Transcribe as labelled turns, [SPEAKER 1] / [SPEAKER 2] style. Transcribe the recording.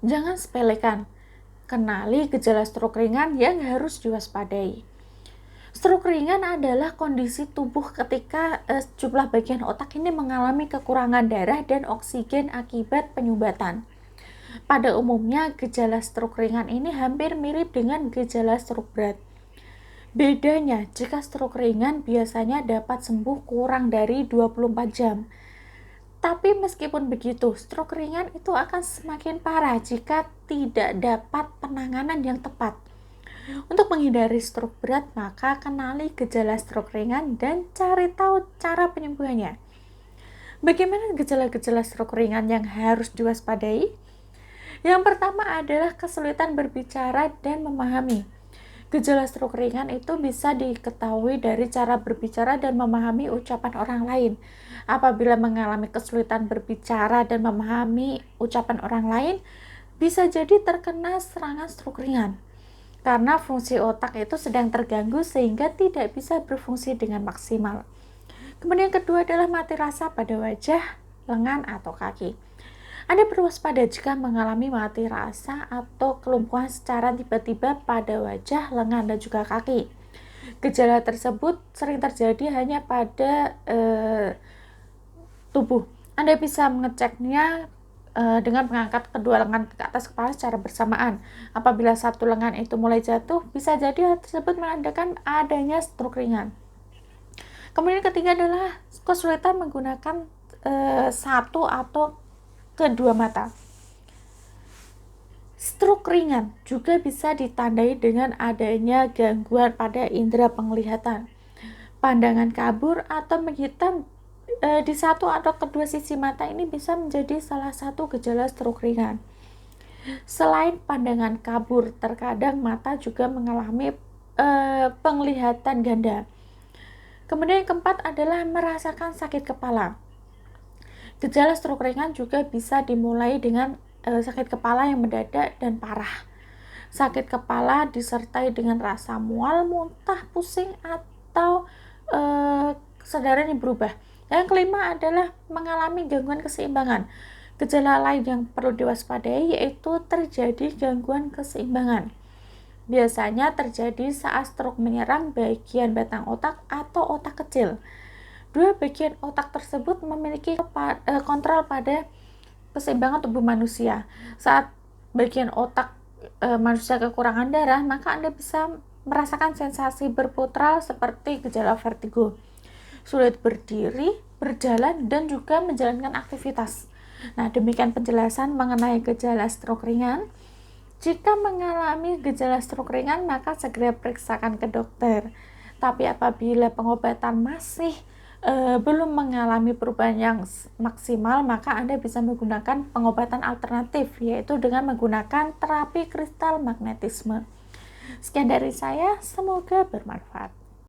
[SPEAKER 1] Jangan sepelekan. Kenali gejala stroke ringan yang harus diwaspadai. Stroke ringan adalah kondisi tubuh ketika sejumlah bagian otak ini mengalami kekurangan darah dan oksigen akibat penyumbatan. Pada umumnya, gejala stroke ringan ini hampir mirip dengan gejala stroke berat. Bedanya, jika stroke ringan biasanya dapat sembuh kurang dari 24 jam. Tapi meskipun begitu, stroke ringan itu akan semakin parah jika tidak dapat penanganan yang tepat. Untuk menghindari stroke berat, maka kenali gejala stroke ringan dan cari tahu cara penyembuhannya. Bagaimana gejala-gejala stroke ringan yang harus diwaspadai? Yang pertama adalah kesulitan berbicara dan memahami. Gejala stroke ringan itu bisa diketahui dari cara berbicara dan memahami ucapan orang lain. Apabila mengalami kesulitan berbicara dan memahami ucapan orang lain, bisa jadi terkena serangan stroke ringan. Karena fungsi otak itu sedang terganggu sehingga tidak bisa berfungsi dengan maksimal. Kemudian yang kedua adalah mati rasa pada wajah, lengan, atau kaki. Anda perlu waspada jika mengalami mati rasa atau kelumpuhan secara tiba-tiba pada wajah, lengan, dan juga kaki. Gejala tersebut sering terjadi hanya pada tubuh. Anda bisa mengeceknya dengan mengangkat kedua lengan ke atas kepala secara bersamaan. Apabila satu lengan itu mulai jatuh, bisa jadi hal tersebut menandakan adanya stroke ringan. Kemudian ketiga adalah kesulitan menggunakan satu atau kedua mata. Stroke ringan juga bisa ditandai dengan adanya gangguan pada indera penglihatan, pandangan kabur atau menghitam di satu atau kedua sisi mata. Ini bisa menjadi salah satu gejala stroke ringan. Selain pandangan kabur, terkadang mata juga mengalami penglihatan ganda. Kemudian yang keempat adalah merasakan sakit kepala. Gejala stroke ringan juga bisa dimulai dengan sakit kepala yang mendadak dan parah. Sakit kepala disertai dengan rasa mual, muntah, pusing, atau kesadaran yang berubah. Yang kelima adalah mengalami gangguan keseimbangan. Gejala lain yang perlu diwaspadai yaitu terjadi gangguan keseimbangan. Biasanya terjadi saat stroke menyerang bagian batang otak atau otak kecil. Dua bagian otak tersebut memiliki kontrol pada keseimbangan tubuh manusia. Saat bagian otak manusia kekurangan darah, maka Anda bisa merasakan sensasi berputral seperti gejala vertigo, sulit berdiri, berjalan, dan juga menjalankan aktivitas. Nah, demikian penjelasan mengenai gejala stroke ringan. Jika mengalami gejala stroke ringan, maka segera periksakan ke dokter. Tapi apabila pengobatan masih belum mengalami perubahan yang maksimal, maka Anda bisa menggunakan pengobatan alternatif, yaitu dengan menggunakan terapi kristal magnetisme. Sekian dari saya, semoga bermanfaat.